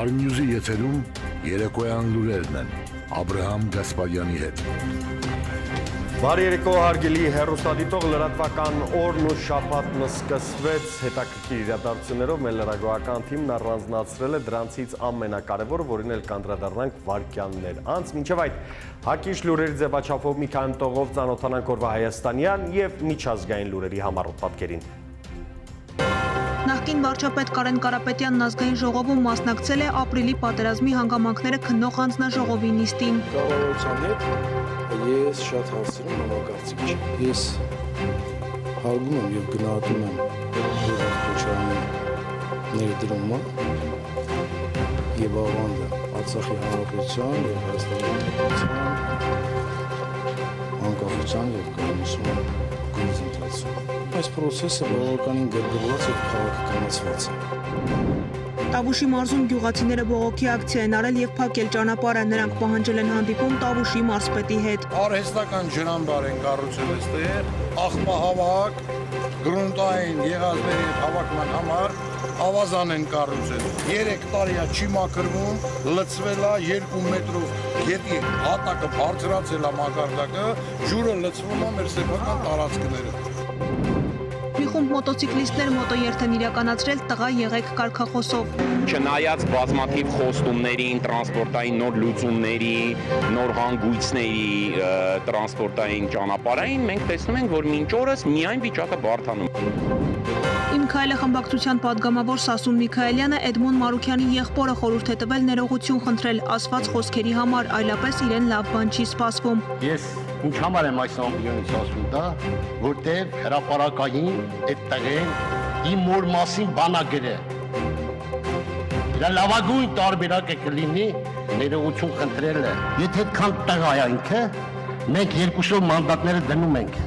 Արնյուզի եթերում երեկոյան լուրերն են Աբրահամ Գասպարյանի հետ։ Բարի երեկո հարգելի հեռուստադիտող, լրատվական օրն ու շաբաթն սկսվեց հետաքրքիր իրադարձություններով, մեր լրագրողական թիմն առանձնացրել է դրանցից ամենակարևորը, որին էլ կանդրադառնանք վայրկյաններ անց։ Մինչև այդ հակիրճ լուրերի ձևաչափով մի քանի տողով ծանոթանանք օրվա հայաստանյան եւ միջազգային լուրերի համառոտ պատկերին։ Նախկին վարչապետ Կարեն Կարապետյանն ազգային ժողովում մասնակցել է ապրիլի պատերազմի հանգամանքները քննող հանձնաժողովի նիստին։ Կառավարության հետ ես շատ հարցերում համակարծիք չեմ։ Ես հարգում եմ եւ գնահատում եմ Ժողովուրդ Քոչարյանի ներդրումը եւ ավանդը Արցախի հանրապետության եւ Հայաստանի Հանրապետության անկախության եւ կառավարության գործընթացում։ Այս process-ը բավականին գրգռված եւ քաղաքականացված է։ Տավուշի մարզում գյուղացիները բողոքի ակցիա են արել եւ փակել ճանապարհը, նրանք պահանջել են հանդիպում Տավուշի մարզպետի հետ։ Արհեստական ջրամբար են կառուցել այստեղ, աղբահավաք, գրունտային եղածների հավաքման համար ավազան են կառուցել։ 3 տարի չի մաքրվում, լցվել է 2 մետրով գետի հատակը բարձրացել է մակարդակը, ջուրը լցվում է մեր սեփական տարածքները։ Մի խումբ մոտոցիկլիստներ մոտոերթ են իրականացրել տղա եղեք կարգախոսով։ Չնայած բազմաթիվ խոստումներին, տրանսպորտային նոր լուծումների, նոր հանգույցների, տրանսպորտային ճանապարհային, մենք տեսնում ենք, որ մինչ օրս միայն վիճակը բարդանում։ Իմ քայլը խմբակցության падգամավոր Սասուն Միքայելյանը Էդմոն Մարուքյանի եղբորը խորհուրդ է տվել ներողություն խնդրել ասված խոսքերի համար, այլապես իրեն լավ բան չի սպասվում։ Ես ինչ համար եմ այս ամբիոնից ասում դա, որտեղ հրապարակային այդ տղեն իմ մոր մասին բանագր է։ Դա լավագույն տարբերակը կլինի ներողություն խնդրել է։ Եթե այդքան տղա է ինքը, մենք երկուսով մանդատները դնում ենք։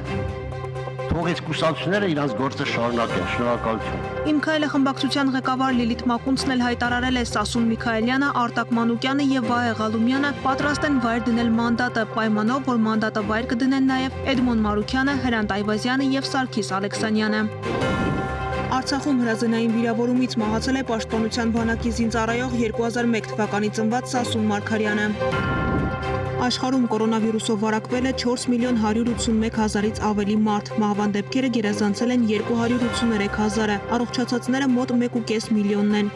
Թողեց կուսակցությունները իրանց գործը շարունակեն, շնորհակալություն։ Իմ քայլը խմբակցության ղեկավար Լիլիթ Մակունցն էլ հայտարարել է Սասուն Միքայելյանը, Արտակ Մանուկյանը եւ Վահե Ղալումյանը պատրաստ են վայր դնել մանդատը, պայմանով, որ մանդատը վայր կդնեն նաեւ Էդմոն Մարուքյանը, Հրանտ Այվազյանը եւ Սարգիս Ալեքսանյանը։ Արցախում հրազենային վիրավորումից մահացել է Պաշտպանության բանակի զինծառայող 2001 թվականի ծնված Սասուն Մարգարյանը։ Աշխարհում կորոնավիրուսով վարակվել է 4 միլիոն 181 հազարից ավելի մարդ, մահվան դեպքերը գերազանցել են 283 հազարը, առողջացածները մոտ 1,5 միլիոնն են։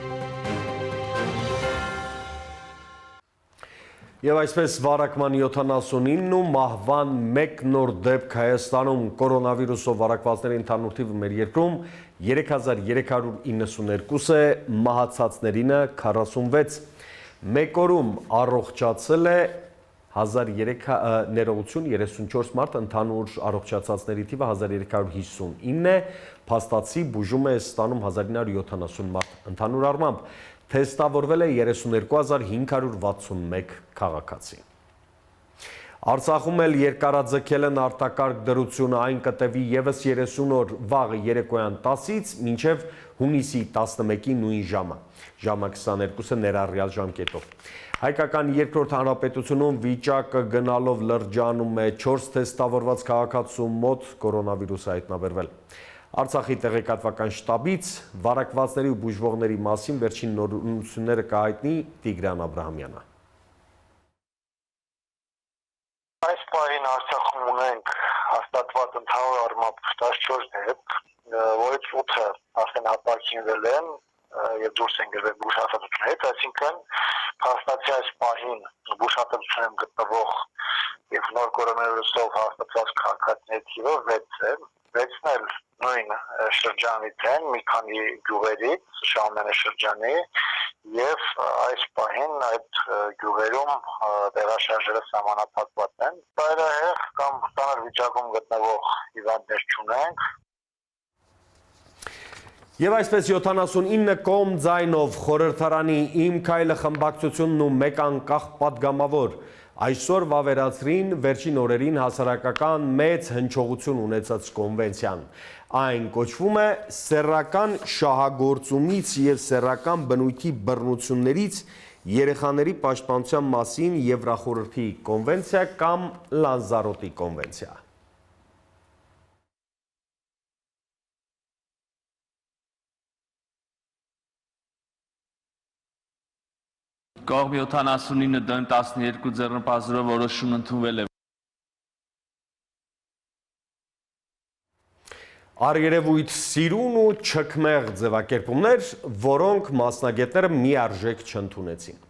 Եվ այսպես վարակման 79-ն ու մահվան 1 նոր դեպք Հայաստանում կորոնավիրուսով վարակվածների ընդհանուր թիվը մեր երկրում 3392 է, մահացածներինը 46, մեկ օրում առողջացել է 1300 ներողություն 34 մարդ, ընդհանուր առողջացածների թիվը 1359 է, փաստացի բուժում է ստանում 1970 մարդ, ընդհանուր առմամբ թեստավորվել է 32561 քաղաքացի։ Արցախում էլ երկարաձգել են արտակարգ դրությունը, այն կտևի եւս 30 օր վաղը երեկոյան 10-ից մինչև հունիսի 11-ի նույն ժամը, ժամը 22-ը ներառյալ ժամկետով։ Հայկական երկրորդ հանրապետությունում վիճակը գնալով լրջանում է 4 թեստավորված քաղաքացու մոտ կորոնավիրուս հայտնաբերվել։ Արցախի տեղեկատվական շտաբից վարակվածների ու բուժվողների մասին վերջին նորությունները կհայտնի Տիգրան Աբրահամյանը։ Այս պահին Արցախում ունենք հաստատված ընդհանուր առմամբ 14 դեպք, որից 8-ը արդեն ապակինվել են եւ դուրս են գրվել բուժհաստատությունից, այսինքն փաստացի այս պահին բուժհաստատությունում գտնվող եւ նոր կորոնավիրուսով հաստատված քաղաքացիների թիվը 6 է, 6-ն էլ նույն շրջանից են, մի քանի գյուղերից, Շահումյանի շրջանի, եւ այս պահին այդ գյուղերում տեղաշարժերը սահմանափակված են։ Ծայրահեղ կամ ծանր վիճակում գտնվող հիվանդներ չունենք։ Եվ այսպես 79 կողմ ձայնով խորհրդարանի Իմ քայլը խմբակցությունն ու մեկ անկախ падգամավոր այսօր վավերացրին վերջին օրերին հասարակական մեծ հնչողություն ունեցած կոնվենցիան։ Այն կոչվում է սեռական շահագործումից և սեռական բնույթի բռնություններից երեխաների պաշտպանության մասին Եվրախորհրդի կոնվենցիա կամ Լանզարոտի կոնվենցիա։ Կողմ 79-12 ձեռնպազրով որոշում ընդունվել է։ Առերևույթ սիրուն ու չքմեղ ձևակերպումներ, որոնք մասնագետները միարժեք չընդունեցին։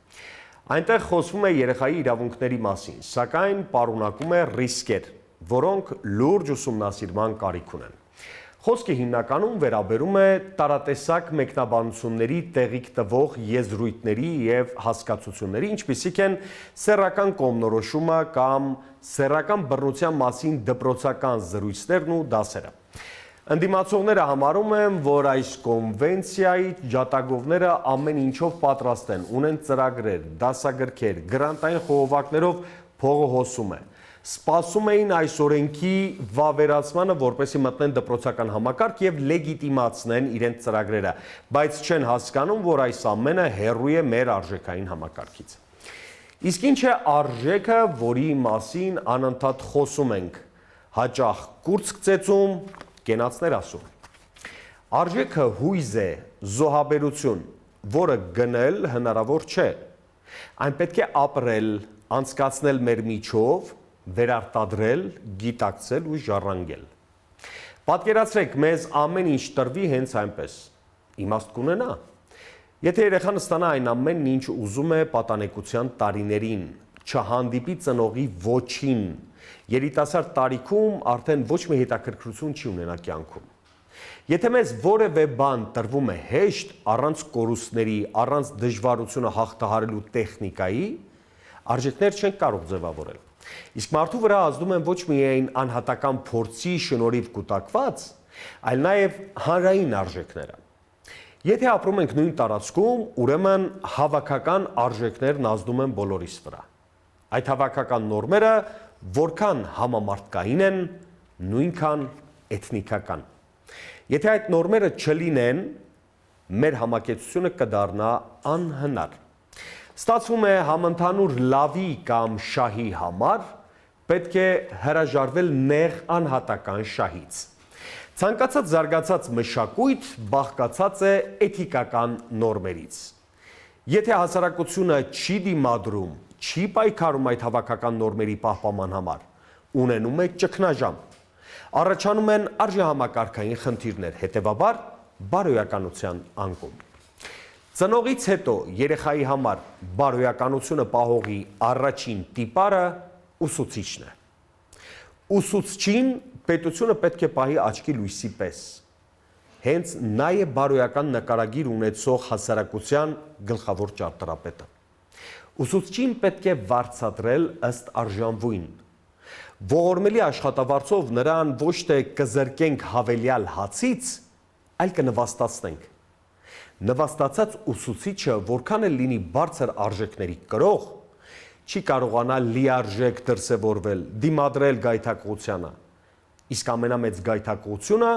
Այնտեղ խոսվում է երեխայի իրավունքների մասին, սակայն պարունակում է ռիսկեր, որոնք լուրջ ուսումնասիրման կարիք ունեն։ Խոսքը հիմնականում վերաբերում է տարատեսակ մեկնաբանությունների տեղիք տվող եզրույթների և հասկացությունների, ինչպիսիք են սեռական կողմնորոշումը կամ սեռական բռնության մասին դպրոցական զրույցներն ու դասերը։ Ընդդիմացողները համարում են, որ այս կոնվենցիայի ջատագովները ամեն ինչով պատրաստ են, ունեն ծրագրեր, դասագրքեր, գրանտային խողովակներով փողը հոսում է։ Սպասում էին այս օրենքի վավերացմանը, որպեսզի մտնեն դպրոցական համակարգ և լեգիտիմացնեն իրենց ծրագրերը, բայց չեն հասկանում, որ այս ամենը հեռու է մեր արժեքային համակարգից։ Իսկ ինչ է արժեքը, որի մասին անընդհատ խոսում ենք, հաճախ կուրծք ծեծում, կենացներ ասում։ Արժեքը հույզ է, զոհաբերություն, որը գնել հնարավոր չէ։ Այն պետք է ապրել, անցկացնել մեր միջով, վերարտադրել, գիտակցել ու ժառանգել։ Պատկերացրեք, մեզ ամեն ինչ տրվի հենց այնպես։ Իմաստ կունենա։ Եթե երեխան ստանա այն ամենն, ինչ ուզում է պատանեկության տարիներին, չհանդիպի ծնողի ոչին, երիտասարդ տարիքում արդեն ոչ մի հետաքրքրություն չի ունենա կյանքում։ Եթե մեզ որևէ բան տրվում է հեշտ, առանց կորուստների, առանց դժվարությունը հաղթահարելու տեխնիկայի, արժեքներ չենք կարող ձևավորել։ Իսկ մարդու վրա ազդում են ոչ միայն անհատական փորձի շնորհիվ կուտակված, այլ նաև հանրային արժեքները։ Եթե ապրում ենք նույն տարածքում, ուրեմն հավաքական արժեքներն ազդում են բոլորիս վրա։ Այդ հավաքական նորմերը որքան համամարտկային են, նույնքան էթնիկական։ Եթե այդ նորմերը չլինեն, մեր համակեցությունը կդառնա անհնար։ Ստացվում է համընդհանուր լավի կամ շահի համար պետք է հրաժարվել նեղ անհատական շահից։ Ցանկացած զարգացած մշակույթ բաղկացած է էթիկական նորմերից։ Եթե հասարակությունը չի դիմադրում, չի պայքարում այդ հավաքական նորմերի պահպանման համար, ունենում է ճգնաժամ։ Առաջանում են արժեհամակարգային խնդիրներ, հետևաբար բարոյականության անկում։ Ծնողից հետո երեխայի համար բարոյականությունը պահողի առաջին տիպարը ուսուցիչն է։ Ուսուցչին պետությունը պետք է պահի աչքի լույսի պես։ Հենց նա է բարոյական նկարագիր ունեցող հասարակության գլխավոր ճարտարապետը։ Ուսուցչին պետք է վարձատրել ըստ արժանվույն։ Ողորմելի աշխատավարձով նրան ոչ թե կզրկենք հավելյալ հացից, այլ կնվաստացնենք։ Նվաստացած ուսուցիչը որքան էլ լինի բարձր արժեքների կրող, չի կարողանա լիարժեք դրսևորվել, դիմադրել գայթակղությանը։ Իսկ ամենամեծ գայթակղությունը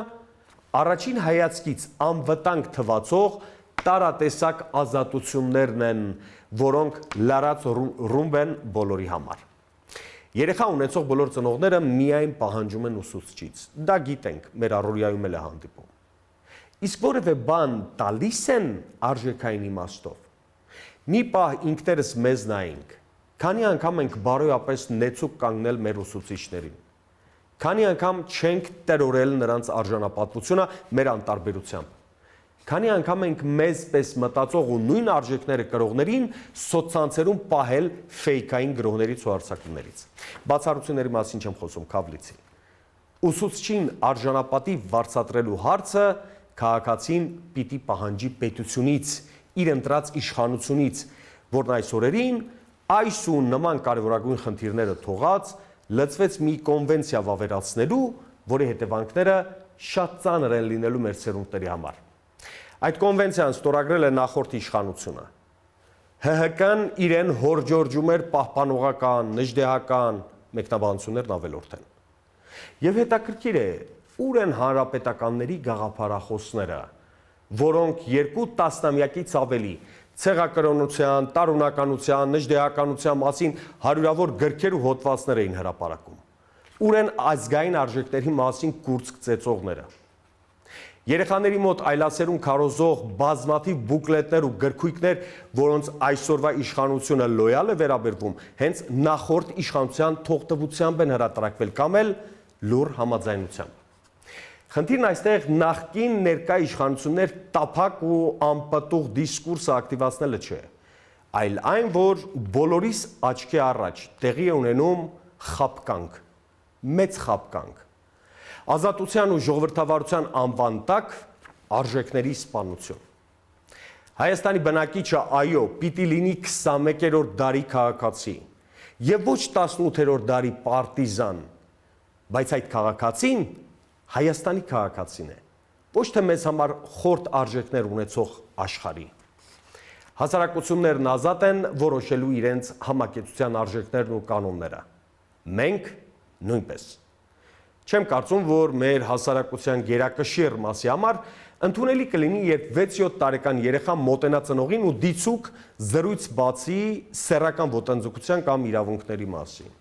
առաջին հայացքից անվտանգ թվացող տարատեսակ ազատություններն են, որոնք լարած ռումբ են բոլորի համար։ Երեխա ունեցող բոլոր ծնողները միայն պահանջում են ուսուցչից։ Դա գիտենք, մեր առօրյայում էլ է հանդիպում։ Իսկ որևէ բան տալիս են արժեքային իմաստով։ Մի պահ ինքներս մեզ նայենք, քանի անգամ ենք բարոյապես նեցուկ կանգնել մեր ուսուցիչներին։ Քանի անգամ չենք տրորել նրանց արժանապատվությունը մեր անտարբերությամբ։ Քանի անգամ ենք մեզ պես մտածող ու նույն արժեքները կրողներին սոցցանցերում պահել ֆեյքային գրողներից ու արձակումներից։ Բացառությունների մասին չեմ խոսում, քավլիցի։ Ուսուցչին արժանապատիվ վարձատրելու հարցը քաղաքացին պիտի պահանջի պետությունից, իր ընտրած իշխանությունից, որն այս օրերին այս ու նման կարևորագույն խնդիրները թողած լծվեց մի կոնվենցիա վավերացնելու, որի հետևանքները շատ ծանր են լինելու մեր սերունդների համար։ Այդ կոնվենցիան ստորագրել է նախորդ իշխանությունը։ ՀՀԿ-ն իրեն հորջորջում էր պահպանողական, նժդեհական մեկնաբանություններն ավելորդեն։ Եվ հետաքրքիր է, ուր են հանրապետականների գաղափարախոսները, որոնք 2 տասնամյակից ավելի ցեղակրոնության, տարունականության, նժդեհականության մասին հարյուրավոր գրքեր ու հոդվածներ էին հրապարակում։ Ուր են ազգային արժեքների մասին կուրծք ծեծողները։ Երեխաների մոտ այլասերուն քարոզող բազմաթիվ բուկլետներ ու գրքույկներ, որոնց այսօրվա իշխանությունը լոյալ է վերաբերվում, հենց նախորդ իշխանության թողտվությամբ են հրատարակվել կամ էլ լուր համաձայնությամբ։ Խնդիրն այստեղ նախկին ներկա իշխանություններ տափակ ու անպտուղ դիսկուրսը ակտիվացնելը չէ, այլ այն, որ բոլորիս աչքի առաջ տեղի է ունենում խաբկանք, մեծ խաբկանք։ Ազատության ու ժողովրդավարության անվան տակ արժեքների սպանություն։ Հայաստանի բնակիչը այո, պիտի լինի 21-րդ դարի քաղաքացի եւ ոչ 18-րդ դարի պարտիզան, բայց այդ քաղաքացին Հայաստանի քաղաքացին է, ոչ թե մեզ համար խորտ արժեքներ ունեցող աշխարհի։ Հասարակություններն ազատ են որոշելու իրենց համակեցության արժեքներն ու կանոնները։ Մենք նույնպես։ Չեմ կարծում, որ մեր հասարակության գերակշիռ մասի համար ընդունելի կլինի, երբ 6-7 տարեկան երեխա մոտենա ծնողին ու դիցուկ զրույց բացի սեռական ոտնձգության կամ իրավունքների մասին։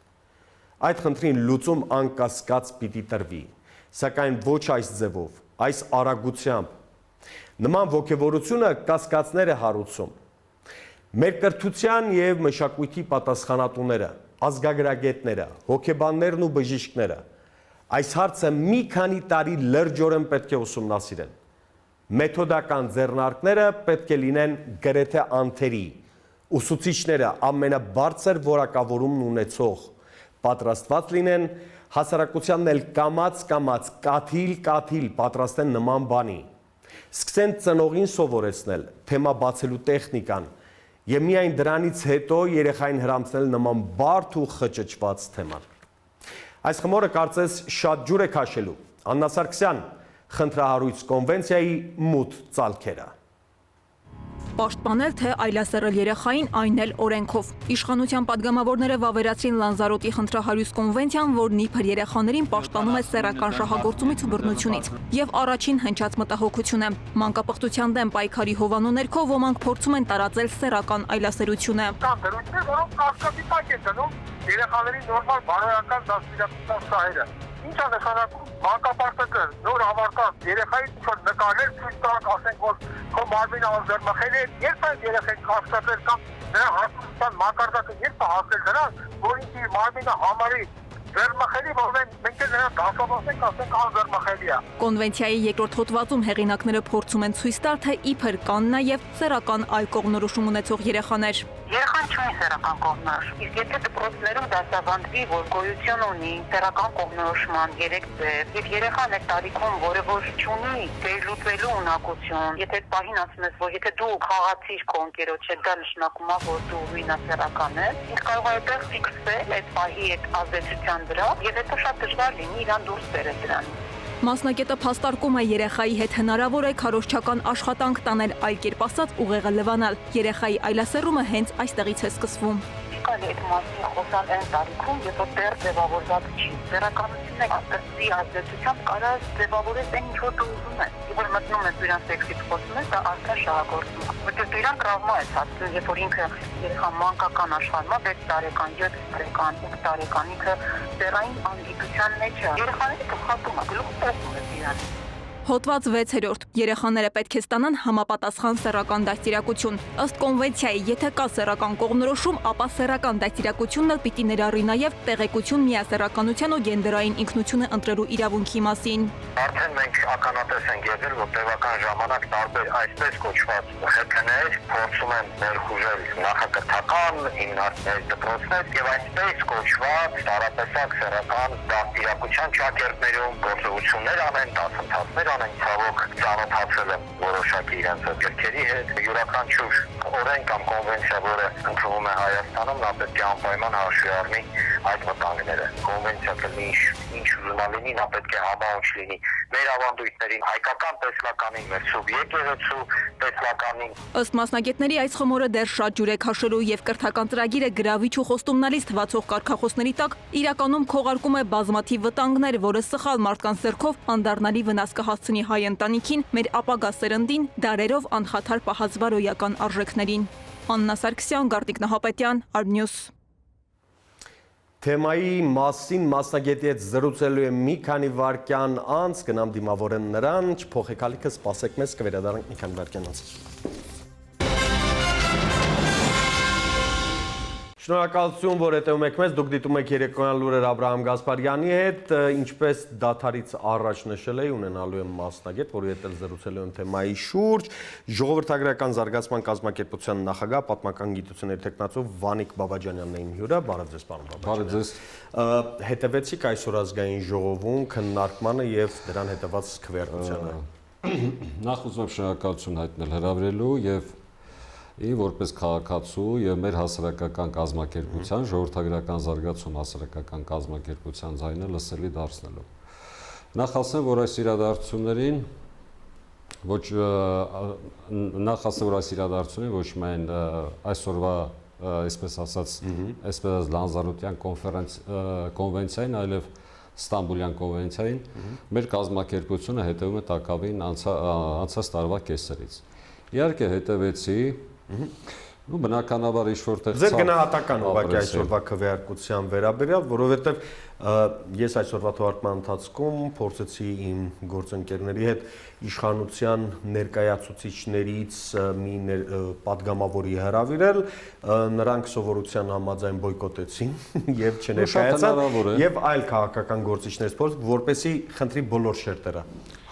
Այդ խնդրին լուծում անկասկած պիտի տրվի, սակայն ոչ այս ձևով, այս արագությամբ։ Նման ոգևորությունը կասկածներ է հարուցում։ Մեր կրթության եւ մշակույթի պատասխանատուները, ազգագրագետները, հոգեբաններն ու բժիշկները այս հարցը մի քանի տարի լրջորեն պետք է ուսումնասիրեն։ Մեթոդական ձեռնարկները պետք է լինեն գրեթե անթերի, ուսուցիչները ամենաբարձր որակավորումն ունեցող, պատրաստված լինեն, հասարակությանն էլ կամաց կաթիլ պատրաստեն նման բանի։ Սկսեն ծնողին սովորեցնել, թեմա բացելու տեխնիկան եւ միայն դրանից հետո երեխային հրամցնել նման բարդ ու խճճված թեման։ Այս խմորը կարծես շատ ջուր է քաշելու։ Աննա Սարգսյան, խնդրահարույց կոնվենցիայի մութ ծալքերը։ Պաշտպանել թե այլասերել երեխային, այն էլ օրենքով։ Իշխանության падգամավորները վավերացրին Լանզարոտի խնդրահարույց կոնվենցիան, որն իբր երեխաներին պաշտպանում է սեռական շահագործումից ու բռնությունից։ Եվ առաջին հնչած մտահոգություն է։ Մանկապղտության դեմ պայքարի հովանու ներքո ոմանք փորձում են տարածել սեռական այլասերությունը։ Կան դրույթներ, որոնք կասկածի տակ են դնում երեխաների նորմալ բարոյական դաստիարակության շահերը։ Ինչ է նշանակում մանկապարտեզը նոր հավաքած երեխայի նկարներ ցույց տալ, ասենք որ քո մարմինը ազերմխել է, երբ այդ երեխեն կասկածել կամ նրա հասարակության մակարդակը երբ է հասել նրան, որ ինքի մարմինը համարի վերմխելի, որ մենք էլ նրան դասավորենք, ասենք անվերմխելի է։ Կոնվենցիայի երկրորդ հոդվածում հեղինակները փորձում են ցույց տալ, թե իբր կան նաև սեռական այլ կողմնորոշում ունեցող երեխաներ։ Երեխան չունի սեռական կողմնորոշում, իսկ եթե դպրոցներում դասավանդվի, որ գոյություն ունի սեռական կողմնորոշման 3 ձև, եւ երեխան այդ տարիքում, որը որ չունի վերլուծելու ունակություն, եթե պահին ասում ես, որ եթե դու խաղացիր քո ընկերոջ հետ, դա նշանակում է, որ դու վինասեռական ես, ինքը կարող է այդտեղ ֆիքսել այդ պահի այդ ազդեցության վրա, եւ հետո շատ դժվար լինի իրան դուրս բերել դրանից։ Մասնակետը փաստարկում է երեխայի հետ հնարավոր է քարոզչական աշխատանք տանել, այլ կերպ ասած ուղեղը լվանալ։ Երեխայի այլասեռումը հենց այստեղից է սկսվում։ Կարելի է այդ մասին խոսալ այն տարիքում, երբ որ դեռ ձևավորված չի։ Սեռականությունը կրծի ազդեցությամբ կարող ձևավորել այն ինչ որ դու ուզում ես։ Երբ որ մտնում ես իրան սեքսից խոսում ես, դա արդեն շահագործում է։ Որտեղ իրան տրավմա է ստացվում, երբ որ ինքը երեխան մանկական աշխարհում է 6 տարեկան, 7 տարեկան, 8 տարեկան, ինքը դեռային անգիտության մեջ է։ Երեխաները գլխատում է, գլուխ տեսնում է իրան։ Հոդված 6-րդ. Երեխաները պետք է ստանան համապատասխան սեռական դաստիարակություն։ Ըստ կոնվենցիայի, եթե կա սեռական կողմնորոշում, ապա սեռական դաստիարակությունն էլ պիտի ներառի նաև տեղեկություն միասեռականության ու գենդերային ինքնությունը ընտրելու իրավունքի մասին։ Արդեն մենք ականատես ենք եղել, որ տևական ժամանակ տարբեր այսպես կոչված ՀԿ-ներ փորձում են ներխուժել նախակրթական հիմնարկներ, դպրոցներ եւ այսպես կոչված տարատեսակ սեռական դաստիարակության ճակերտներում գործողություններ անեն, դասընթացներ անեն, ցավոք ծանոթացել են որոշակի իրենց գրքերի հետ։ Յուրաքանչյուր օրենք կամ կոնվենցիա, որը ընդունվում է Հայաստանում, նա պետք է անպայման հաշվի առնի այդ վտանգները։ Կոնվենցիա կլինի ինչ ուզենա լինի, նա պետք է համահունչ լինի մեր ավանդույթներին, հայկական տեսլականին, մեր սուբյեկտիվացու տեսլականին։ Ըստ մասնագետների, այս խմորը դեռ շատ ջուր է քաշելու եւ կրթական ծրագիրը գրավիչ ու խոստումնալից թվացող կարգախոսների տակ իրականում քողարկում է բազմաթիվ վտանգներ, որը սխալ մարդկանց ձեռքով անդառնալի վնաս կհասցնի հայ ընտանիքին, մեր ապագա սերնդին, դարերով անխաթար պահած բարոյական արժեքներին։ Աննա Սարգսյան, Գարտիկ Նահապետյան, Արմնյուս։ Թեմայի մասին մասնագետի հետ զրուցելու եմ մի քանի վայրկյան անց, գնամ դիմավորեմ նրան, չփոխեք սպասեք մեզ, կվերադառնանք մի քանի վայրկյան անց։ Շնորհակալություն, որ հետևում եք մեզ, դուք դիտում եք երեկոյան լուրեր Աբրահամ Գասպարյանի հետ, ինչպես դաթարից առաջ նշել էի, ունենալու եմ մասնագետ, որի հետ զրուցելու եմ թեմայի շուրջ, Ժողովրդագրական զարգացման կազմակերպության նախագահ, պատմական գիտությունների թեկնածու Վանիկ Բաբաջանյանն է իմ հյուրը, բարև ձեզ, պարոն Բաբաջյան։ Հետևեցիք այսօր ազգային ժողովում քննարկմանը եւ դրան հետևած քվեարկությանը։ Նախ ուզում եմ շնորհակալություն հայտնել հրավիրելու եւ որպես քաղաքացու եւ մեր հասարակական կազմակերպության ժողովրդագրական զարգացում հասարակական կազմակերպության ձայնը լսելի դարձնելու։ Նախ ասեմ, որ այս իրադարձություններին ոչ միայն այսօրվա այսպես ասած Լանզարոտյան կոնվենցիային, այլև Ստամբուլյան կոնվենցիային մեր կազմակերպությունը հետևում է տակավին անցած տարվա կեսերից։ Իհարկե հետևեցի բնականաբար ինչ-որտեղ Ձեր գնահատական ուղղակի այսօրվա քվեարկության վերաբերյալ, որովհետև ես այսօրվա թողարկման ընթացքում փորձեցի իմ գործընկերների հետ իշխանության ներկայացուցիչներից մի պատգամավորի հրավիրել, նրանք սովորության համաձայն բոյկոտեցին եւ չներկայացան եւ այլ քաղաքական գործիչներից փորձ, որպեսզի խնդրի բոլոր շերտերը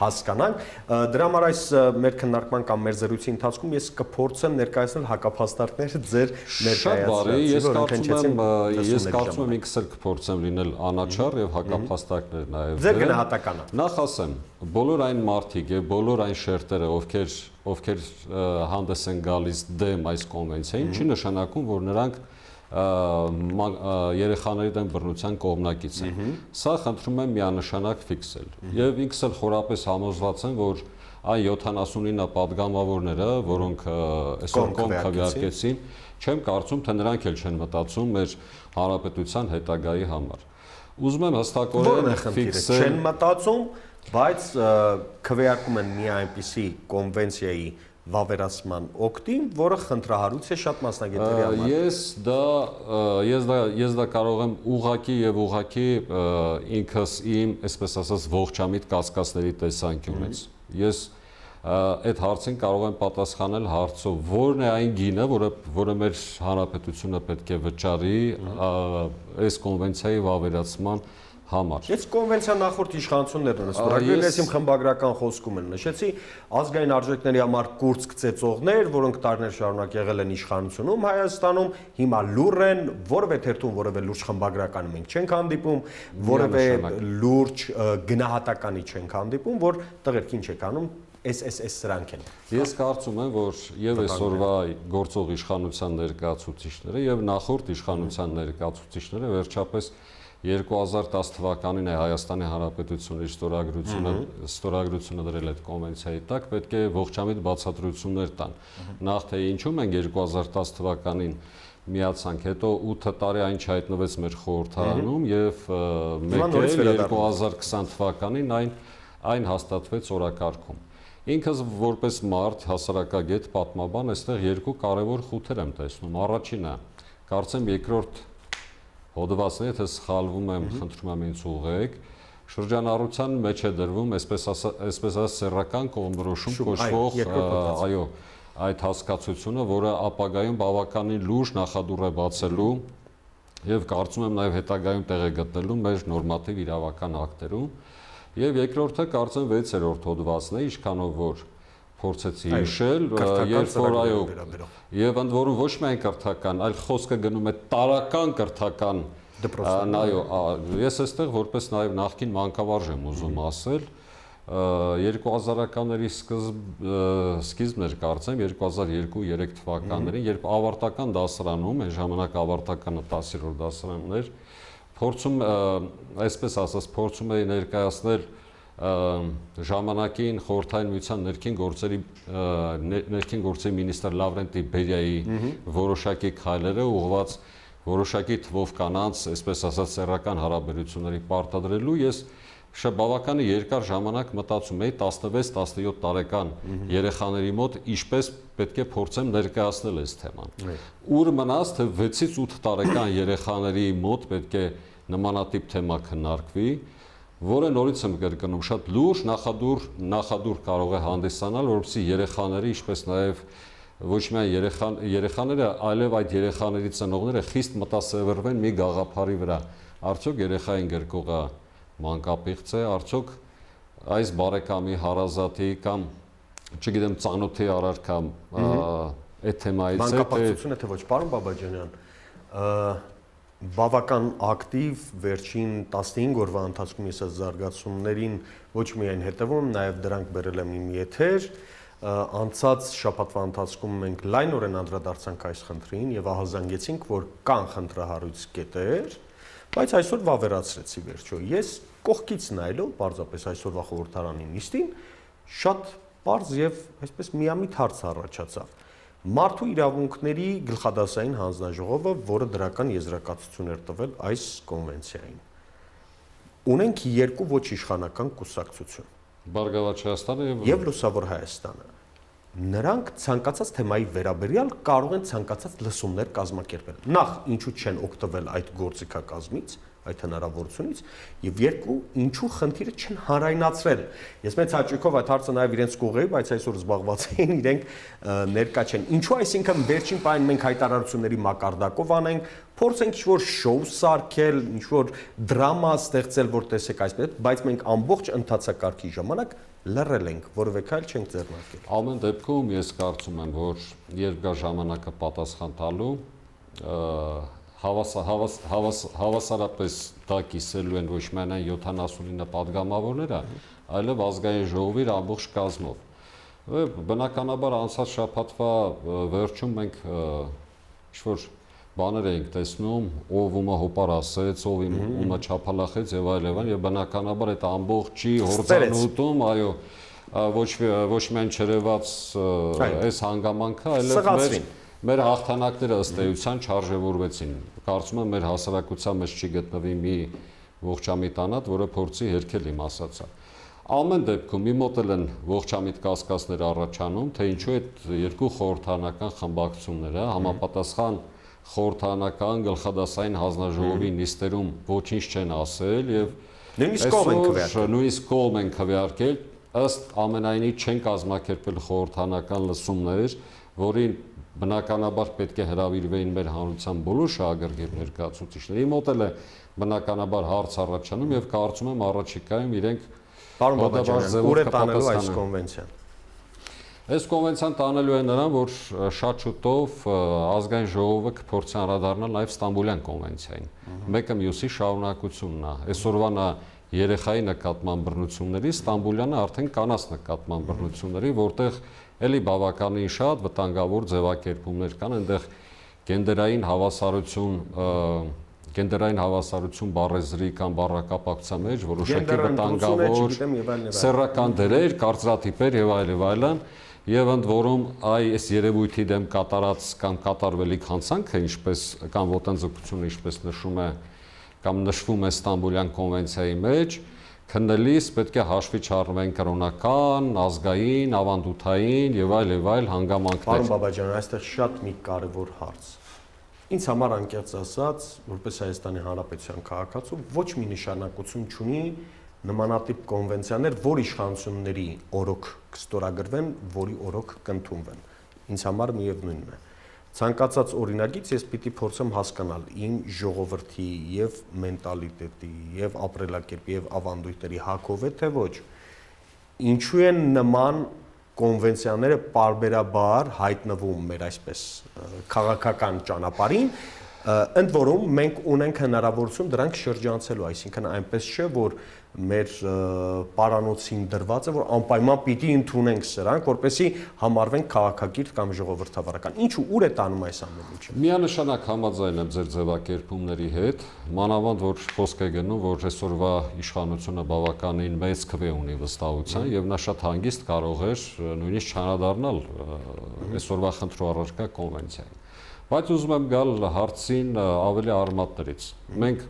հասկանանք։ Դրա համար այս մեր քննարկման կամ մեր զրույցի ընթացքում ես կփորձեմ ներկայացնել հակափաստարկներ ձեր ներկայացուցիչների, ես կարծում եմ ինքս էլ կփորձեմ լինել անաչառ եւ հակափաստարկներ նաեւ։ Ձեր գնահատականը։ Նախ ասեմ, բոլոր այն մարդիկ եւ բոլոր այն շերտերը, ովքեր հանդես են գալիս դեմ այս կոնվենցիային, չի նշանակում, որ նրանք երեխաների դեմ բռնության կողմնակից են։ Սա խնդրում եմ միանշանակ ֆիքսել։ Եվ ինքս էլ խորապես համոզված եմ, որ այն 79 պատգամավորները, որոնք այսօր կողմ քվեարկեցին, չեմ կարծում, թե նրանք էլ չեն մտածում մեր հանրապետության հետագայի համար։ Ուզում եմ հստակորեն ֆիքսել։ Չեն մտածում, բայց քվեարկում են մի այնպիսի կոնվենցիայի վավերացման օգտին, որը խնդրահարույց է շատ մասնագետների համար։ Ես դա կարող եմ ուղղակի եւ ուղղակի ինքս իմ, այսպես ասած, ողջամիտ կասկածների տեսանկյունից։ Ես այդ հարցին կարող եմ պատասխանել հարցով, որն է այն գինը, որը մեր հանրապետությունը պետք է վճարի այս կոնվենցիայի վավերացման համար։ Ես կոնվենցիա նախորդ իշխանություններն են ստորագրել, ես իմ խմբագրական խոսքում եմ նշեցի, ազգային արժեքների համար կուրծ գծեցողներ, որոնք տարիներ շարունակ եղել են իշխանությունում Հայաստանում, հիմա լուռ են, որևէ թերթում որևէ լուրջ խմբագրական մենք չենք հանդիպում, որևէ լուրջ գնահատականի չենք հանդիպում, որ տղերքին չեք անում, սրանք են։ Ես կարծում եմ, որ եւ այսօրվա գործող իշխանության ներկայացուցիչները եւ նախորդ իշխանության ներկայացուցիչները վերջապես 2010 թվականին է Հայաստանի Հանրապետությունների ստորագրությունը դրել այդ կոնվենցիայի տակ, պետք է ողջամիտ բացատրություններ տան։ Նախ թե ինչու մենք 2010 թվականին միացանք, հետո 8 տարի այն չհայտնվեց մեր խորհրդարանում եւ մեկ էլ 2020 թվականին այն հաստատվեց օրակարգում։ Ինքս որպես մարդ, հասարակագետ, պատմաբան, այստեղ երկու կարևոր խութեր եմ տեսնում։ Առաջինը, կարծեմ երկրորդ հոդվածն է, թե սխալվում եմ, խնդրում եմ ինձ ուղղեք, շրջանառության մեջ է դրվում, այսպես ասած, սեռական կողմնորոշում կոչվող, այո, այդ հասկացությունը, որը ապագայում բավականին լուրջ նախադուռ է բացելու եւ կարծում եմ նաեւ հետագայում տեղ է գտնելու մեր նորմատիվ իրավական ակտերում։ Եվ երկրորդը կարծեմ 6-րդ հոդվածն է, ինչքանով որ փորձեցի հիշել, երբ որ այո, եւ ընդ որում ոչ միայն կրթական, այլ խոսքը գնում է տարական կրթական, այո, ես այստեղ որպես նաեւ նախկին մանկավարժ եմ ուզում ասել, 2000-ականների սկիզբն էր կարծեմ 2002-3 թվականներին, երբ ավարտական դասարանում, այն ժամանակ ավարտականը 10-րդ դասարանն էր, փորձում, այսպես ասած, փորձում էի ներկայացնել ժամանակին խորհրդային միության ներքին գործերի մինիստրը Լավրենտի Բերիայի որոշակի քայլերը ուղղված որոշակի թվով կանանց, այսպես ասած, սեռական հարաբերությունների պարտադրելու ես բավականին երկար ժամանակ մտածում էի 16-17 տարեկան երեխաների մոտ ինչպես պետք է փորձեմ ներկայացնել այս թեման։ Ուր մնաց, թե 6-ից 8 տարեկան երեխաների մոտ պետք է նմանատիպ թեմա քննարկվի, որը նորից եմ կրկնում, շատ լուրջ նախադուր կարող է հանդիսանալ, որովհետեւ երեխաները, ինչպես նաև ոչ միայն երեխաները, այլև այդ երեխաների ծնողները խիստ մտասևեռվեն մի գաղափարի վրա։ Արդյոք երեխային գրկողը մանկապիղծ է, արդյոք այս բարեկամի հարազատի կամ չգիտեմ ծանոթի առարկա այդ թեմայից է մանկապարտությունը թե ոչ, պարոն Բաբաջանյան, բավական ակտիվ վերջին 15 օրվա ընթացքում ես այս զարգացումներին ոչ միայն հետևում, նաև դրանք բերել եմ իմ եթեր, անցած շաբաթվա ընթացքում մենք լայնորեն անդրադարձանք այս խնդրին եւ ահազանգեցինք, որ կան խնդրահարույց կետեր, բայց այսօր վավերացրեցի վերջո։ Ես կողքից նայելով, պարզապես այսօրվա խորհրդարանի նիստին, շատ պարզ եւ այսպես միամիտ հարց առաջացավ։ Մարդու իրավունքների գլխադասային հանձնաժողովը, որը դրական եզրակացություն էր տվել այս կոնվենցիային, ունենք երկու ոչ իշխանական կուսակցություն՝ Բարգավաճ Հայաստանը եւ Լուսավոր Հայաստանը։ Նրանք ցանկացած թեմայի վերաբերյալ կարող են ցանկացած լսումներ կազմակերպել։ Նախ, ինչու չեն օգտվել այդ գործիքակազմից, այդ հնարավորությունից, եւ երկու, ինչու խնդիրը չեն հանրայնացրել։ Ես մեծ հաճույքով այդ հարցը նաեւ իրենց կողեի, բայց այսօր զբաղված էին, իրենք ներկա չեն։ Ինչու, այսինքն վերջին պահին մենք հայտարարությունների մակարդակով անենք, փորձենք ինչ-որ շոու սարքել, ինչ-որ դրամա ստեղծել, որ տեսեք այսպես, բայց մենք ամբողջ ընթացակարգի ժամանակ լռել ենք, որովհետեւ այլ չենք ձեռնարկել։ Ամեն դեպքում ես կարծում եմ, որ երբ գա ժամանակը պատասխան տալու, հավասարապես դա կիսելու են ոչ միայն 79 падգամավորները, այլև ազգային ժողովի ամբողջ կազմով։ Բնականաբար անցած շաբաթվա վերջում մենք ինչ-որ բաներ էինք տեսնում, ով ումը հոպար ասեց, ով ումը չափալախեց եւ այլն, եւ բնականաբար այդ ամբողջի հորձանուտում, այո, ոչ միայն չերևաց այս հանգամանքը, այլև մեր հաղթանակները ըստ էության չարժևորվեցին։ Կարծում եմ մեր հասարակության մեջ չի գտնվի մի ողջամիտ անհատ, որը փորձի հերքել իմ ասածը։ Ամեն դեպքում մի մոտ են ողջամիտ կասկածներ առաջանում, թե ինչու այդ երկու խորհրդարանական խմբակցությունները համապատասխան խորհրդարանական գլխադասային հանձնաժողովի նիստերում ոչինչ չեն ասել եւ նույնիսկ կողմ են քվեարկել, ըստ ամենայնի չեն կազմակերպել խորհրդարանական լսումներ, որին բնականաբար պետք է հրավիրվեին մեր հանրության բոլոր շահագրգիռ ներկայացուցիչների։ Մոտ է բնականաբար հարց առաջանում եւ կարծում եմ առաջիկայում իրենք ուր է տանելու այս կոնվենցիան։ Այս կոնվենցիան տանելու է նրան, որ շատ շուտով ազգային ժողովը կփորձի անդրադառնալ նաեւ Ստամբուլյան կոնվենցիային։ Մեկը մյուսի շարունակությունն է։ Այսօրվա երեխայի նկատմամբ բռնությունների, Ստամբուլյանը արդեն կանանց նկատմամբ բռնությունների, որտեղ էլի բավականին շատ վտանգավոր ձևակերպումներ կան, այնտեղ գենդերային հավասարություն բառեզրի կամ բառակապակցության մեջ որոշակի վտանգավոր սեռական դերեր, կարծրատիպեր եւ այլն, եւ ընդ որում այս երևույթի դեմ կատարած կամ կատարվելիք հանցանքը, ինչպես կամ ոտնձգությունը, ինչպես նշվում է կամ նշվում է Ստամբուլյան կոնվենցիայի մեջ, քննելիս պետք է հաշվի չառնվեն կրոնական, ազգային, ավանդութային եւ այլ հանգամանքներ։ Պարոն Բաբաջան, այստեղ շատ մի կարևոր հարց։ Ինձ համար անկեղծ ասած, որպես Հայաստանի Հանրապետության քաղաքացու, ոչ մի նշանակություն չունի նմանատիպ կոնվենցիաներ, որ իշխանությունների օրոք կստորագրվեն, որի օրոք կընդունվեն։ Ինձ համար միևնույնն է։ Ցանկացած օրինագից ես պիտի փորձեմ հասկանալ իմ ժողովրդի եւ մենտալիտետի եւ ապրելակերպի եւ ավանդույթների հակով է թե ոչ։ Ինչու են նման կոնվենցիաները պարբերաբար հայտնվում մեր այսպես քաղաքական ճանապարհին, ընդ որում մենք ունենք հնարավորություն դրանք շրջանցելու, այսինքն այնպես չէ, որ մեր պարանոցին դրված է, որ անպայման պիտի ընդունենք սրանք, որպեսզի համարվենք քաղաքակիրթ կամ ժողովրդավարական։ Ինչու ուր է տանում այս ամեն ինչը։ Միանշանակ համաձայն եմ ձեր ձևակերպումների հետ, մանավանդ որ խոսք է գնում, որ այսօրվա իշխանությունը բավականին մեծ քվե ունի վստահության եւ նա շատ հանգիստ կարող էր նույնիսկ չանդրադառնալ այսօրվա խնդրու առարկա կոնվենցիային։ Բայց ուզում եմ գալ հարցին ավելի արմատներից։ Մենք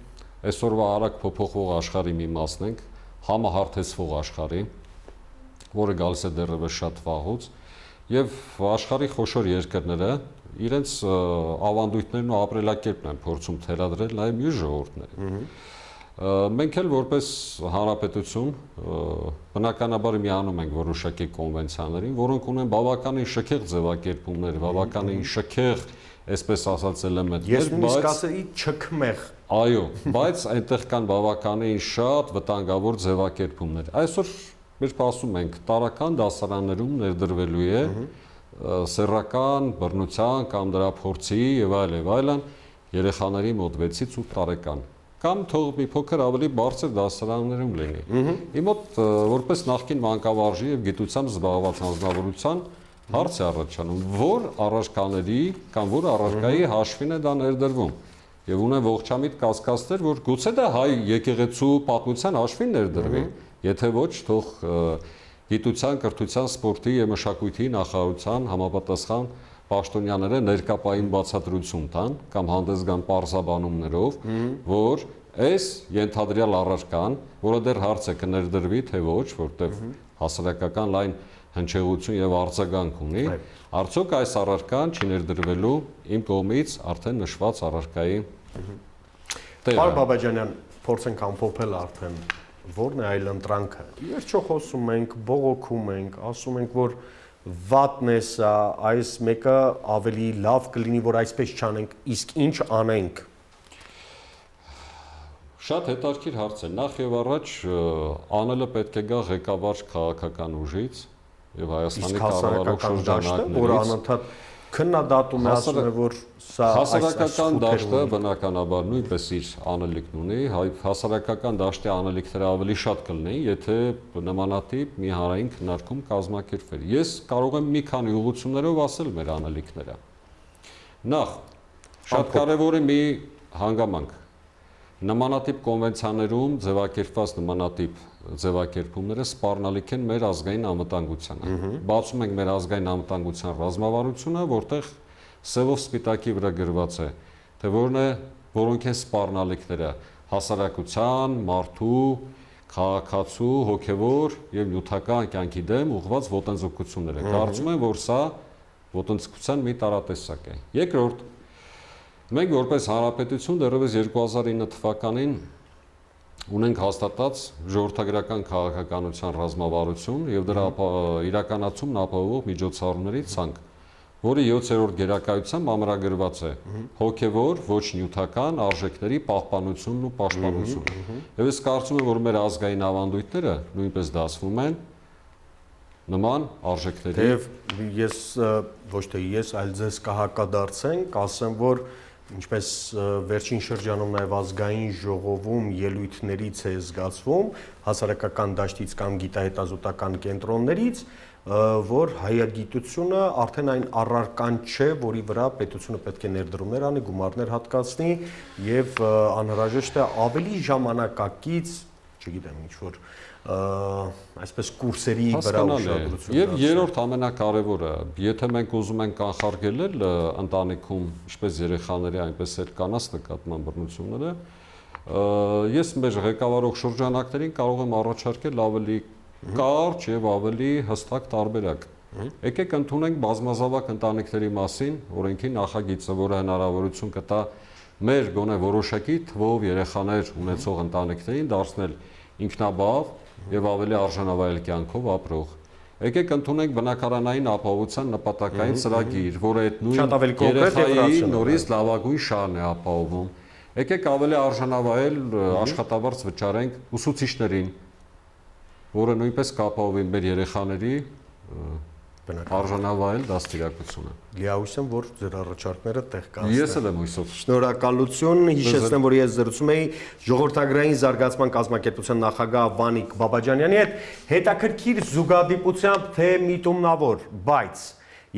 այսօրվա արագ փոփոխվող աշխարհի մի մասն ենք, համահարթեցվող աշխարհի, որը գալիս է դեռևս շատ վաղուց, եւ աշխարհի խոշոր երկրները, իրենց ավանդույթներն ու ապրելակերպն են փորձում թելադրել նաև մյուս ժողովուրդներին։ Մենք էլ որպես հանրապետություն բնականաբար միանում ենք որոշակի կոնվենցիաներին, որոնք ունեն բավականին շքեղ ձևակերպումներ, բավականին շքեղ, այսպես ասած, էլեմենտներ, Ես նույնիսկ ասեի չքմեղ։ Այո, բայց այնտեղ կան բավականին շատ վտանգավոր ձևակերպումներ։ Այսօր մենք ասում ենք, տարական դասարաններում ներդրվելու է սեռական բռնության կամ դրա փորձի եւ այլն երեխաների մոտ 6-ից 8 տարեկան կամ թող մի փոքր ավելի բարձր դասարաններում լինի։ Իմ մոտ որպես նախկին մանկավարժի եւ գիտությամբ զբաղված անձնավորության հարց է առաջանում, որ առարկաների կամ որ առարկայի հաշվին է դա ներդրվում։ Եվ ունեն ողջամիտ կասկածներ, որ գուցե դա հայ եկեղեցու պատմության հաշվին ներդրվի, եթե ոչ, թող գիտության, կրթության, սպորտի եւ մշակույթի նախարարության համապատասխան պաշտոնյաները ներկապային բացատրություն տան կամ հանդես գան պարզաբանումներով, որ այս ենթադրյալ առարկան, որը դեռ հարց է կներդրվի, թե ոչ, որտեղ հասարակական լայն հնչեղություն եւ արձագանք ունի, արդյոք այս առարկան չի ներդրվելու իմ կողմից արդեն նշված առարկայի տեղը։ Պարոն Բաբաջանյան, փորձենք ամփոփել արդեն որն է այլ ընտրանքը։ Վերջո խոսում ենք, բողոքում ենք, ասում ենք, որ վատն է սա, այս մեկը ավելի լավ կլինի, որ այսպես չանենք, իսկ ինչ անենք։ Շատ հետաքրքիր հարց է։ Նախ եւ առաջ անելը պետք է գա ղեկավար քաղաքական ուժից եւ Հայաստանի կառավարող շրջանակներից, որ անընդհատ քննադատում է, ասում է, որ սա հասարակական դաշտը բնականաբար նույնպես իր անելիքն ունի, հասարակական դաշտի անելիքները ավելի շատ կլինեին, եթե նմանատիպ մի հանրային քննարկում կազմակերպվեր։ Ես կարող եմ մի քանի ուղղություններով ասել մեր անելիքները։ Նախ, շատ կարևոր է մի հանգամանք։ Նմանատիպ կոնվենցիաներում ձևակերպված նմանատիպ ձևակերպումները սպառնալիք են մեր ազգային անվտանգությանը։ Բացում ենք մեր ազգային անվտանգության ռազմավարությունը, որտեղ սևով սպիտակի վրա գրված է, թե որոնք են սպառնալիքները հասարակության, մարդու, քաղաքացու, հոգևոր եւ նյութական կյանքի դեմ ուղղված ոտնձգությունները։ Կարծում եմ, որ սա ոտնձգության մի տարատեսակ է։ Երկրորդ, մենք որպես հանրապետություն դեռևս 2009 թվականին ունենք հաստատած ժողովրդագրական քաղաքականության ռազմավարություն եւ դրա իրականացումն ապահովող միջոցառումների ցանկ, որի 7-րդ գերակայությամբ ամրագրված է հոգևոր, ոչ նյութական արժեքների պահպանությունն ու պաշտպանությունը։ Եվ ես կարծում եմ, որ մեր ազգային ավանդույթները նույնպես դասվում են նման արժեքների։ Եվ ես ոչ թե ես, այլ ձեզ կհակադարձենք, ասեմ, որ ինչպես վերջին շրջանում նաև ազգային ժողովում ելույթներից է զգացվում հասարակական դաշտից կամ գիտահետազոտական կենտրոններից, որ հայագիտությունը արդեն այն առարկան չէ, որի վրա պետությունը պետք է ներդրումներ անի, գումարներ հատկացնի եւ անհրաժեշտ է ավելի ժամանակակից, չգիտեմ, ինչ որ այսպես կուրսերի վրա ուշադրություն։ Եվ երրորդ ամենակարևորը, եթե մենք ուզում ենք կանխարգելել ընտանիքում ինչպես երեխաների, այնպես էլ կանանց նկատմամբ բռնությունները, ես մեր ղեկավարող շրջանակներին կարող եմ առաջարկել ավելի կարճ եւ ավելի հստակ տարբերակ։ Եկեք ընդունենք բազմազավակ ընտանիքների մասին օրենքի նախագիծը, որը հնարավորություն կտա մեր գոնե որոշակի թվով երեխաներ ունեցող ընտանիքներին դարձնել ինքնաբավ եւ ավելի արժանավայել կյանքով ապրող։ Եկեք ընդունենք բնակարանային ապահովության նպատակային ծրագիր, որը այդ նույն երեխայի նորից լավագույն շահն է ապահովում։ Եկեք ավելի արժանավայել աշխատավարձ վճարենք ուսուցիչներին, որը նույնպես կապահովի մեր երեխաների արժանավայել դաստիարակությունը։ Լիահույս եմ, որ ձեր առաջարկները տեղ կհասնեն։ Ես էլ եմ հույսով։ Շնորհակալություն։ Հիշեցնեմ, որ ես զրուցում էի ժողովրդագրային զարգացման կազմակերպության նախագահ Վանիկ Բաբաջանյանի հետ, հետաքրքիր զուգադիպությամբ թե միտումնավոր, բայց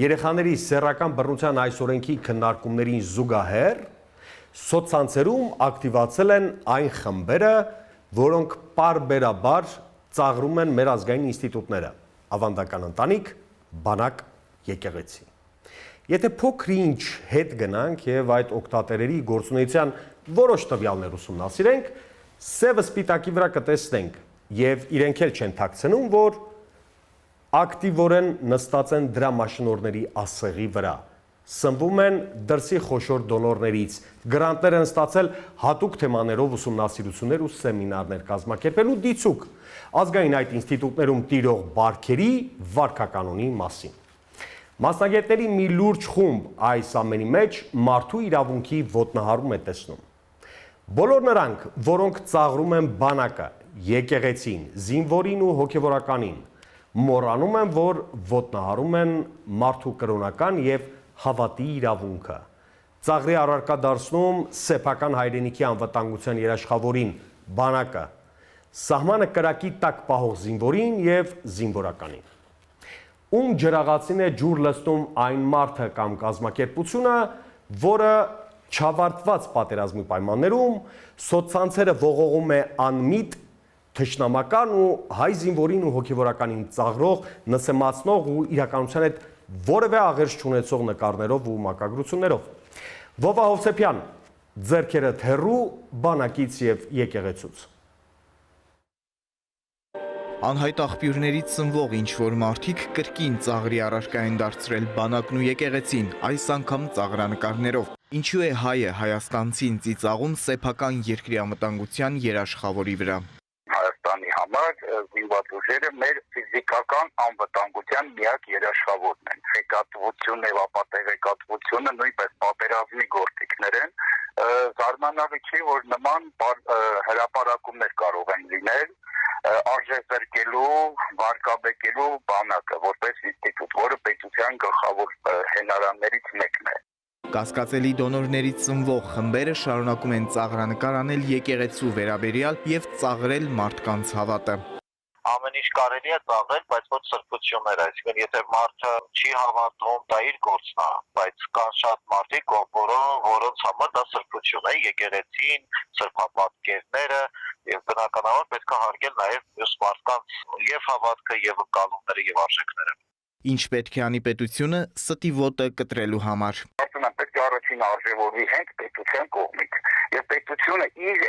երեխաների սեռական բռնության այս օրենքի քննարկումներին զուգահեռ սոցցանցերում ակտիվացել են այն խմբերը, որոնք պարբերաբար ծաղրում են մեր ազգային ինստիտուտները՝ ավանդական ընտանիք, բանակ, եկեղեցի։ Եթե փոքր-ինչ հետ գնանք եւ այդ օգտատերերի գործունեության որոշ տվյալներ ուսումնասիրենք, սևը սպիտակի վրա կտեսնենք եւ իրենք էլ չեն թաքցնում, որ ակտիվորեն նստած են դրամաշնորհների ասեղի վրա, Սնվում են դրսի խոշոր դոնորներից, գրանտներ են ստացել հատուկ թեմաներով ուսումնասիրություններ ու սեմինարներ կազմակերպելու դիցուկ, ազգային այդ ինստիտուտներում տիրող բարքերի վարքականոնի մասին։ Մասնագետների մի լուրջ խումբ այս ամենի մեջ մարդու իրավունքի ոտնահարում է տեսնում։ Բոլոր նրանք, որոնք ծաղրում են բանակը, եկեղեցին, զինվորին ու հոգևորականին, մոռանում են, որ ոտնահարում են մարդու կրոնական եւ հավատի իրավունքը։ Ծաղրի առարկա դարձնում սեփական հայրենիքի անվտանգության երաշխավորին, բանակը, սահմանը կրակի տակ պահող զինվորին եւ զինվորականին։ Ում ջրաղացին է ջուր լցնում այն մարդը կամ կազմակերպությունը, որը չավարտված պատերազմի պայմաններում սոցցանցերը ողողում է անմիտ, թշնամական ու հայ զինվորին ու հոգևորականին ծաղրող, նսեմացնող ու իրականության հետ որևէ աղերս չունեցող նկարներով ու մակագրություններով։ Վովա Հովսեփյան, ձեռքերդ հեռու բանակից եւ եկեղեցուց։ Անհայտ աղբյուրներից սնվող ինչ-որ մարդիկ կրկին ծաղրի առարկա են դարձրել բանակն ու եկեղեցին, այս անգամ ծաղրանկարներով։ Ինչու է հայը հայաստանցին ծիծաղում սեփական երկրի անվտանգության երաշխավորի վրա։ Հայաստանի համար զինված ուժերը մեր ֆիզիկական անվտանգության միակ երաշխավորն են։ Ղեկատվությունն եւ ապատեղեկատվությունը նույնպես պատերազմի գործիքներ են։ Զարմանալի չի, որ նման հրապարակումներ կարող են լինել արժեզրկելու, վարկաբեկելու բանակը, որպես ինստիտուտ, որը պետության գլխավոր հենարաններից մեկն է։ Կասկածելի դոնորներից սնվող խմբերը շարունակում են ծաղրանկար անել եկեղեցու վերաբերյալ եւ ծաղրել մարդկանց հավատը։ Ամեն ինչ կարելի է ծաղրել, բայց ոչ սրբություններ, այսինքն եթե մարդը չի հավատում, դա իր գործն է, բայց կան շատ մարդիկ, որոնց համար դա սրբություն է, եկեղեցին, սրբապատկերները, եւ բնականաբար պետք է հարգել նաեւ մյուս մարդկանց եւ հավատքը եւ ընկալումները եւ արժեքները։ Ինչ պետք է անի պետությունը ստի ոտը կտրելու համար։ Կարծում եմ պետք է առաջին արժևորվի հենց պետության կողմից եւ պետությունը իր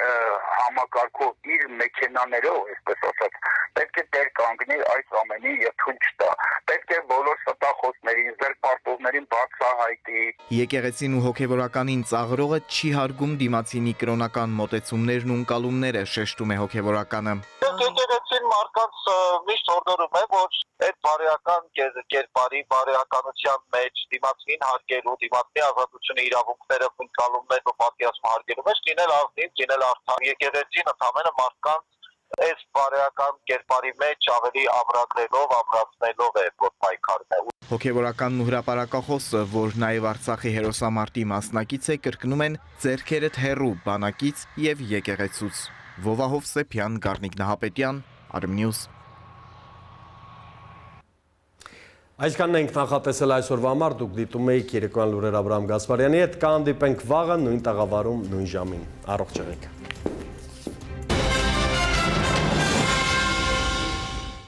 համակարգով, իր մեքենաներով, այսպես ասած, պետք է տեր կանգնի այս ամենի եւ թույլ չտա։ Պետք է բոլոր ստախոսներին, զերպարտողներին բացահայտի։ Եկեղեցին ու հոգևորականին ծաղրողը չի հարգում դիմացինի կրոնական մոտեցումներն ու ընկալումները, շեշտում է հոգևորականը։ Եկեղեցին մարդկանց միշտ օրդորում է, որ այդ բարեական կերպարի, բարեականության մեջ դիմացին հարգելու, դիմացի ազատությունը, իրավունքները, ընկալումներն ու պատիասը հարգելու մեջ լինել ազնիվ, լինել արդար։ Եկեղեցին ընդհանրապես մարդկանց այս բարեական կերպարի մեջ ավելի ամրացնելով է որ պայքարում է։ Հոգևորականն ու հրապարակախոսը, որ նաև Արցախի հերոսամարտի մասնակից է, կրկնում են ձեռքերդ հեռու բանակից եւ եկեղեցուց։ Վովա Հովսեփյան, Գառնիկ Նահապետյան, Armnews։ Այսքանն ենք նախատեսել այսօրվա համար, դուք դիտում եք երեկոյան լուրեր Աբրահամ Գասպարյանի հետ, կհանդիպենք վաղը նույն տաղավարում, նույն ժամին։ Առողջ եղեք։